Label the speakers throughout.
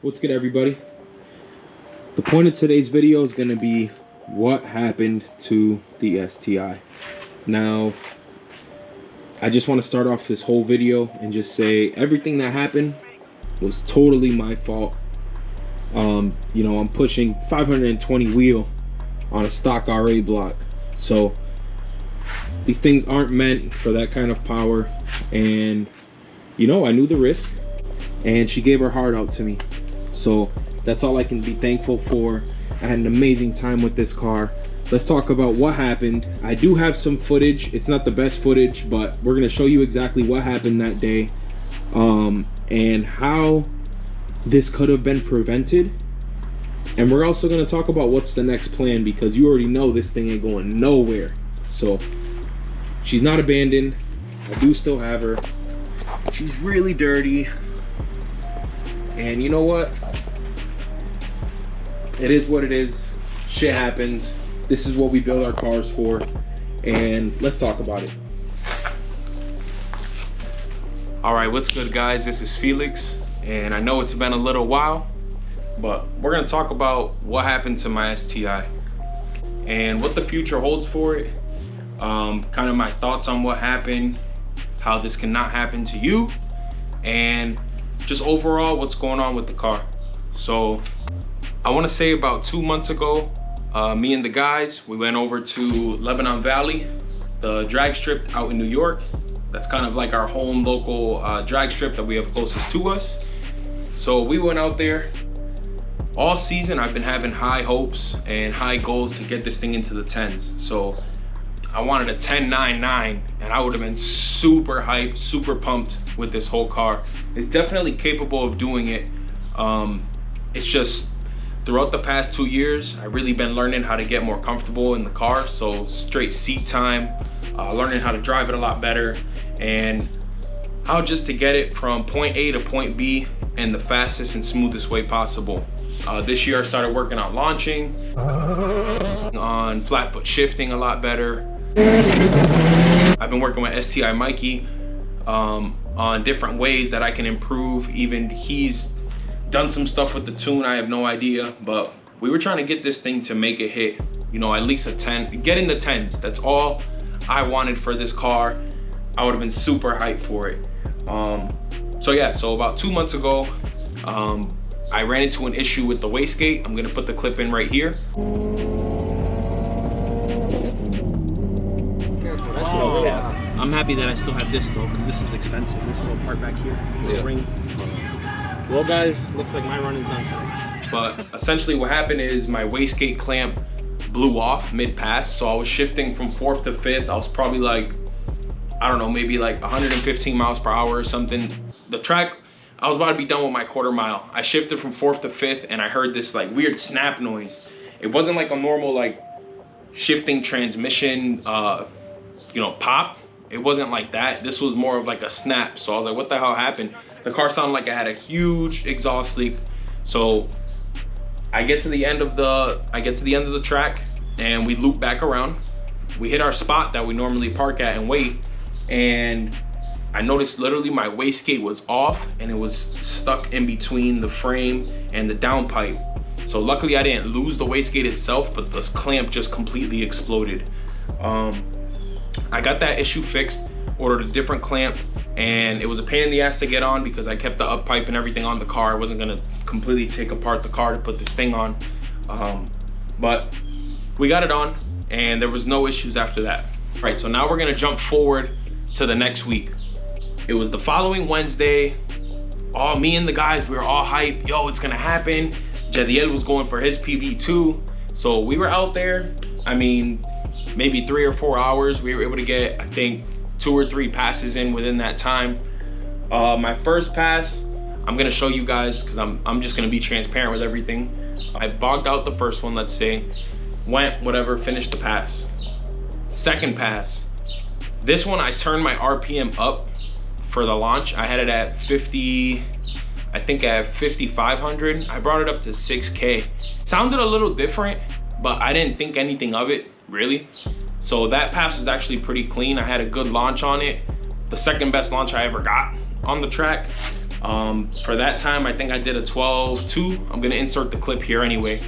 Speaker 1: What's good, everybody? The point of today's video is going to be what happened to the STI. Now, I just want to start off this whole video and just say everything that happened was totally my fault. You know, I'm pushing 520 wheel on a stock RA block, so these things aren't meant for that kind of power. And you know, I knew the risk, and she gave her heart out to me. So that's all I can be thankful for. I had an amazing time with this car. Let's talk about what happened. I do have some footage. It's not the best footage, but we're gonna show you exactly what happened that day, and how this could have been prevented. And we're also gonna talk about what's the next plan, because you already know this thing ain't going nowhere. So she's not abandoned. I do still have her. She's really dirty. And you know what? It is what it is. Shit happens. This is what we build our cars for. And let's talk about it. All right, what's good, guys? This is Felix. And I know it's been a little while, but we're gonna talk about what happened to my STI and what the future holds for it. Kind of my thoughts on what happened, how this cannot happen to you, and just overall what's going on with the car. So I want to say about 2 months ago, me and the guys, we went over to Lebanon Valley, the drag strip out in New York. That's kind of like our home local drag strip that we have closest to us. So we went out there. All season I've been having high hopes and high goals to get this thing into the 10s. So I wanted a 10.99, and I would have been super hyped, super pumped with this whole car. It's definitely capable of doing it. It's just throughout the past 2 years, I've really been learning how to get more comfortable in the car. So straight seat time, learning how to drive it a lot better, and how just to get it from point A to point B in the fastest and smoothest way possible. This year I started working on launching, on flat foot shifting a lot better. I've been working with STI Mikey on different ways that I can improve. Even he's done some stuff with the tune, I have no idea, but we were trying to get this thing to make it hit, you know, at least a 10, get in the 10s. That's all I wanted for this car. I would have been super hyped for it. So yeah, so about 2 months ago, I ran into an issue with the wastegate. I'm gonna put the clip in right here. I'm happy that I still have this though, because this is expensive. This little part back here, little ring. Well, guys, looks like my run is done today. But essentially what happened is my wastegate clamp blew off mid-pass. So I was shifting from 4th to 5th. I was probably like, I don't know, maybe like 115 miles per hour or something. The track, I was about to be done with my quarter mile. I shifted from 4th to 5th, and I heard this like weird snap noise. It wasn't like a normal like shifting transmission, you know, pop. It wasn't like that. This was more of like a snap. So I was like, what the hell happened? The car sounded like it had a huge exhaust leak. So I get to the end of the track, and we loop back around. We hit our spot that we normally park at and wait, and I noticed literally my wastegate was off, and it was stuck in between the frame and the downpipe. So luckily I didn't lose the wastegate itself, but this clamp just completely exploded. I got that issue fixed, ordered a different clamp, and it was a pain in the ass to get on because I kept the up pipe and everything on the car. I wasn't gonna completely take apart the car to put this thing on. But we got it on, and there was no issues after that. All right, so now we're gonna jump forward to the next week. It was the following Wednesday. Me and the guys, we were all hyped. Yo, it's gonna happen. Jadiel was going for his PB too. So we were out there. I mean, maybe 3 or 4 hours. We were able to get, I think, 2 or 3 passes in within that time. My first pass, I'm gonna show you guys, because I'm just gonna be transparent with everything. I bogged out the first one, let's say, went, whatever, finished the pass. Second pass, this one I turned my RPM up for the launch. I had it at 50, I think at 5,500. I brought it up to 6K. Sounded a little different, but I didn't think anything of it, really. So that pass was actually pretty clean. I had a good launch on it. The second best launch I ever got on the track. For that time, I think I did a 12.2. I'm gonna insert the clip here anyway.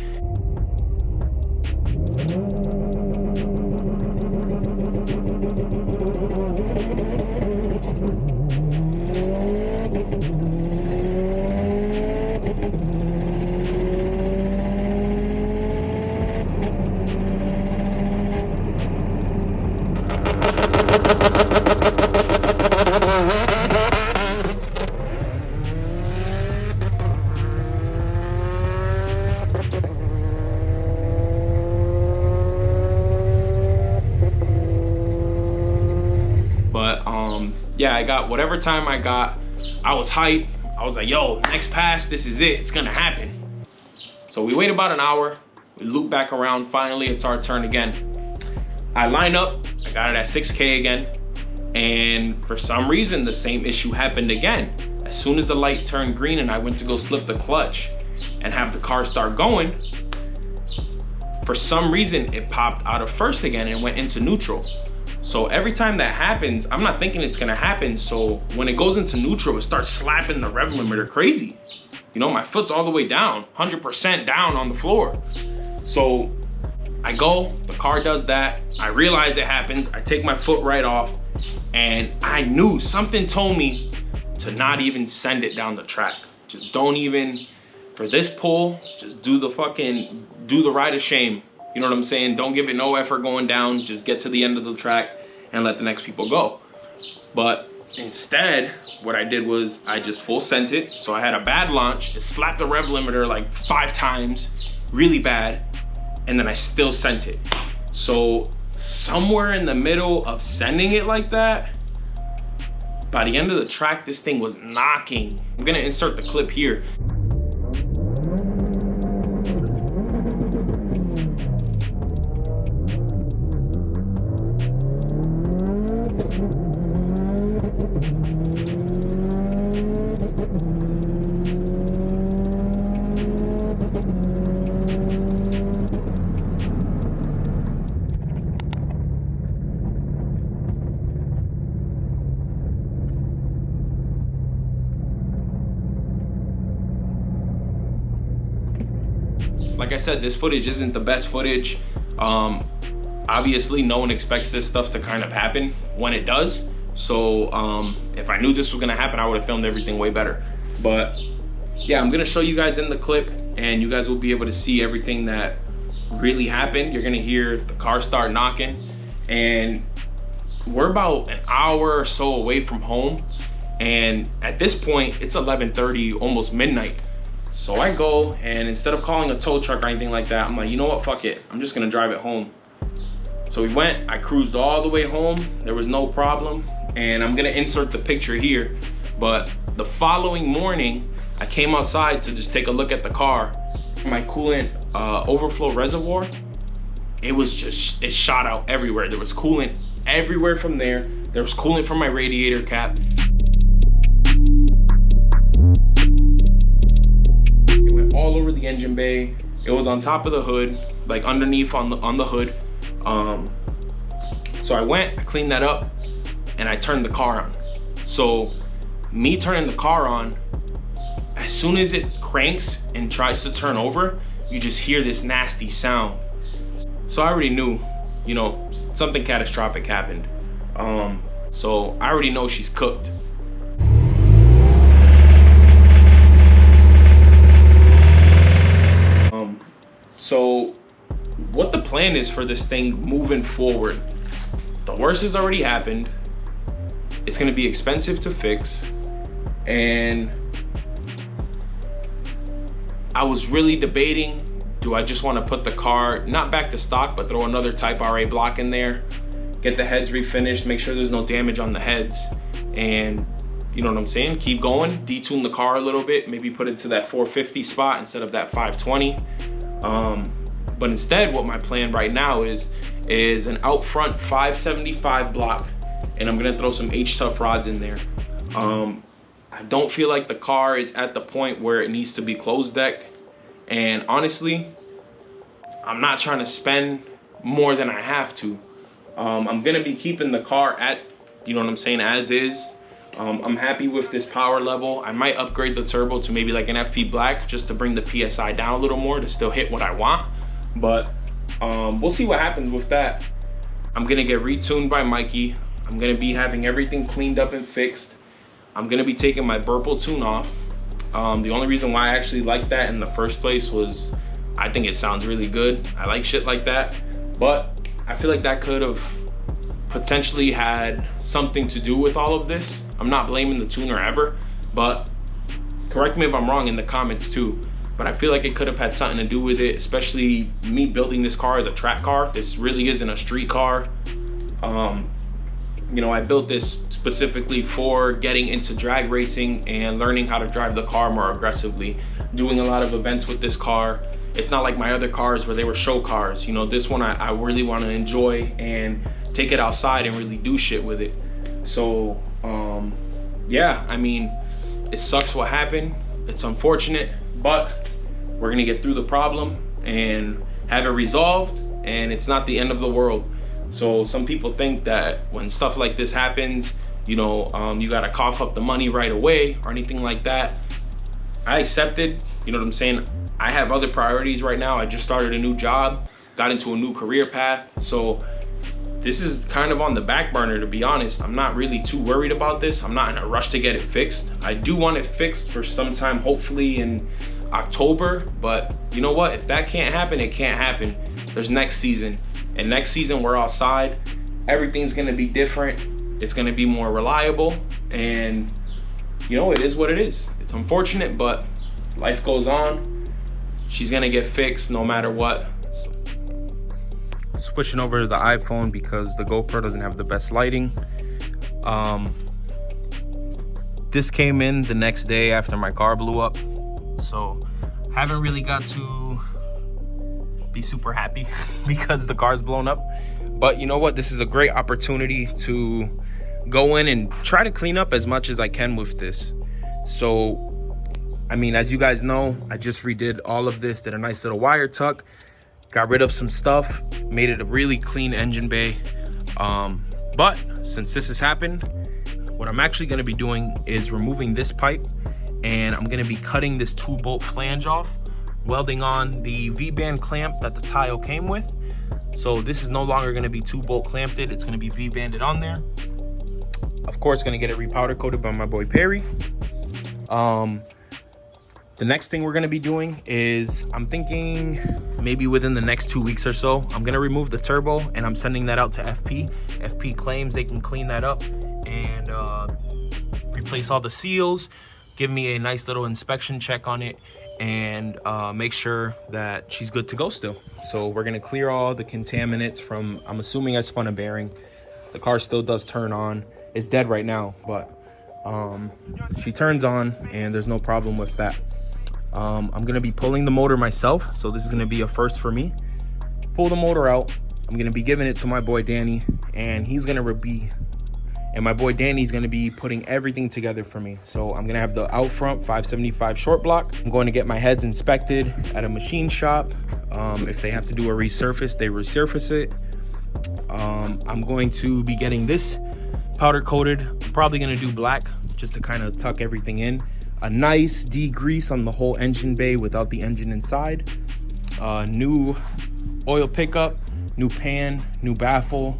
Speaker 1: Yeah, I got whatever time I got. I was hyped. I was like, yo, next pass, this is it. It's gonna happen. So we wait about an hour. We loop back around. Finally, it's our turn again. I line up. I got it at 6K again. And for some reason, the same issue happened again. As soon as the light turned green and I went to go slip the clutch and have the car start going, for some reason, it popped out of first again and went into neutral. So every time that happens, I'm not thinking it's gonna happen. So when it goes into neutral, it starts slapping the rev limiter crazy. You know, my foot's all the way down, 100% down on the floor. So I go, the car does that. I realize it happens. I take my foot right off, and I knew something told me to not even send it down the track. Just don't even, for this pull, just do the ride of shame. You know what I'm saying? Don't give it no effort going down. Just get to the end of the track and let the next people go. But instead, what I did was I just full sent it. So I had a bad launch. It slapped the rev limiter like 5 times, really bad. And then I still sent it. So somewhere in the middle of sending it like that, by the end of the track, this thing was knocking. I'm gonna insert the clip here. Like I said, this footage isn't the best footage. Obviously, no one expects this stuff to kind of happen when it does. So if I knew this was gonna happen, I would have filmed everything way better. But yeah, I'm gonna show you guys in the clip, and you guys will be able to see everything that really happened. You're gonna hear the car start knocking, and we're about an hour or so away from home. And at this point, it's 11:30, almost midnight. So I go, and instead of calling a tow truck or anything like that, I'm like, you know what, fuck it. I'm just gonna drive it home. So we went, I cruised all the way home. There was no problem. And I'm gonna insert the picture here. But the following morning, I came outside to just take a look at the car. My coolant overflow reservoir, it shot out everywhere. There was coolant everywhere from there. There was coolant from my radiator cap. All over the engine bay. It was on top of the hood, like underneath on the hood. So I went, I cleaned that up, and I turned the car on. So me turning the car on, as soon as it cranks and tries to turn over, you just hear this nasty sound. So I already knew, you know, something catastrophic happened. So I already know she's cooked. So what the plan is for this thing moving forward, the worst has already happened. It's gonna be expensive to fix. And I was really debating, do I just wanna put the car, not back to stock, but throw another Type RA block in there, get the heads refinished, make sure there's no damage on the heads, and you know what I'm saying? Keep going, detune the car a little bit, maybe put it to that 450 spot instead of that 520. But instead, what my plan right now is an out front 575 block, and I'm gonna throw some H-Tough rods in there. I don't feel like the car is at the point where it needs to be closed deck, and honestly, I'm not trying to spend more than I have to. I'm gonna be keeping the car at, you know what I'm saying, as is. I'm happy with this power level. I might upgrade the turbo to maybe like an FP Black just to bring the PSI down a little more to still hit what I want. But we'll see what happens with that. I'm gonna get retuned by Mikey. I'm gonna be having everything cleaned up and fixed. I'm gonna be taking my Burple tune off. The only reason why I actually liked that in the first place was I think it sounds really good. I like shit like that. But I feel like that could have potentially had something to do with all of this. I'm not blaming the tuner ever, but correct me if I'm wrong in the comments too. But I feel like it could have had something to do with it, especially me building this car as a track car. This really isn't a street car. You know, I built this specifically for getting into drag racing and learning how to drive the car more aggressively, doing a lot of events with this car. It's not like my other cars where they were show cars. You know, this one I really want to enjoy and take it outside and really do shit with it. So yeah, I mean, it sucks what happened. It's unfortunate, but we're gonna get through the problem and have it resolved, and it's not the end of the world. So some people think that when stuff like this happens, you know, you gotta cough up the money right away or anything like that. I accepted, you know what I'm saying? I have other priorities right now. I just started a new job, got into a new career path. So this is kind of on the back burner, to be honest. I'm not really too worried about this. I'm not in a rush to get it fixed. I do want it fixed for sometime, hopefully in October, but you know what? If that can't happen, it can't happen. There's next season, and next season we're outside. Everything's gonna be different. It's gonna be more reliable, and you know, it is what it is. It's unfortunate, but life goes on. She's gonna get fixed no matter what. Switching over to the iPhone because the GoPro doesn't have the best lighting. This came in the next day after my car blew up, so haven't really got to be super happy because the car's blown up. But you know what? This is a great opportunity to go in and try to clean up as much as I can with this. So, I mean, as you guys know, I just redid all of this, did a nice little wire tuck, got rid of some stuff, made it a really clean engine bay. But since this has happened, what I'm actually gonna be doing is removing this pipe, and I'm gonna be cutting this 2-bolt flange off, welding on the V-band clamp that the tile came with. So this is no longer gonna be 2-bolt clamped, it's gonna be V-banded on there. Of course, gonna get it repowder coated by my boy Perry. The next thing we're gonna be doing is, I'm thinking maybe within the next 2 weeks or so, I'm gonna remove the turbo and I'm sending that out to FP. FP claims they can clean that up and replace all the seals, give me a nice little inspection check on it, and make sure that she's good to go still. So we're gonna clear all the contaminants from, I'm assuming I spun a bearing. The car still does turn on. It's dead right now, but she turns on and there's no problem with that. I'm gonna be pulling the motor myself, so this is gonna be a first for me. Pull the motor out. I'm gonna be giving it to my boy Danny, and he's gonna my boy Danny's gonna be putting everything together for me. So I'm gonna have the out front 575 short block. I'm going to get my heads inspected at a machine shop. If they have to do a resurface, they resurface it. I'm going to be getting this powder coated. I'm probably gonna do black just to kind of tuck everything in. A nice degrease on the whole engine bay without the engine inside. New oil pickup, new pan, new baffle.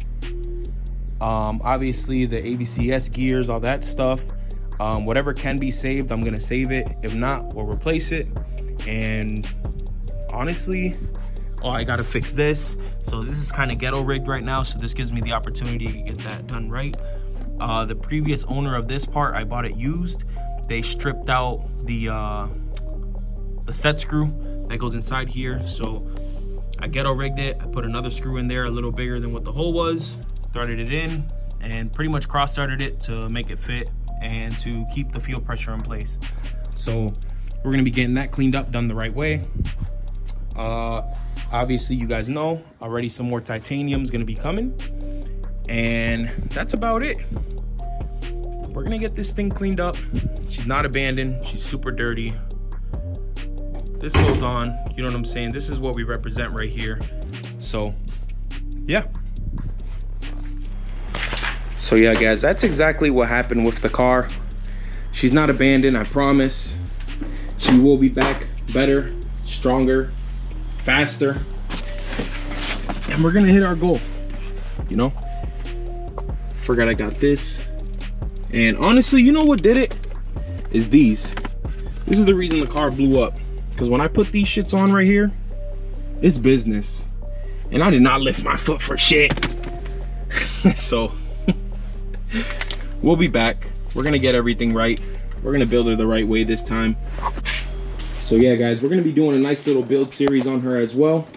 Speaker 1: Obviously the ABCS gears, all that stuff. Whatever can be saved, I'm gonna save it. If not, we'll replace it. And honestly, I gotta fix this. So this is kind of ghetto rigged right now, so this gives me the opportunity to get that done right. The previous owner of this part, I bought it used. They stripped out the set screw that goes inside here. So I ghetto rigged it. I put another screw in there a little bigger than what the hole was, threaded it in, and pretty much cross threaded it to make it fit and to keep the fuel pressure in place. So we're gonna be getting that cleaned up, done the right way. Obviously, you guys know already, some more titanium is gonna be coming, and that's about it. We're gonna get this thing cleaned up. She's not abandoned, she's super dirty. This goes on, you know what I'm saying? This is what we represent right here. So yeah. So So yeah guys, that's exactly what happened with the car. She's not abandoned, I promise. She will be back better, stronger, faster, and we're gonna hit our goal, you know. Forgot I got this. And honestly, you know what did it? Is these. This is the reason the car blew up. Because when I put these shits on right here, it's business. And I did not lift my foot for shit. So we'll be back. We're gonna get everything right. We're gonna build her the right way this time. So yeah guys, we're gonna be doing a nice little build series on her as well.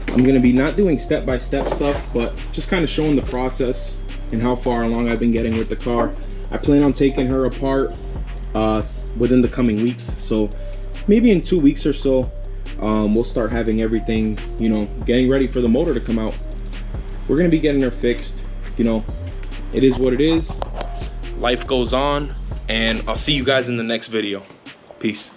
Speaker 1: I'm gonna be not doing step-by-step stuff, but just kind of showing the process and how far along I've been getting with the car. I plan on taking her apart within the coming weeks. So maybe in 2 weeks or so, we'll start having everything, you know, getting ready for the motor to come out. We're gonna be getting her fixed. You know, it is what it is. Life goes on, and I'll see you guys in the next video. Peace.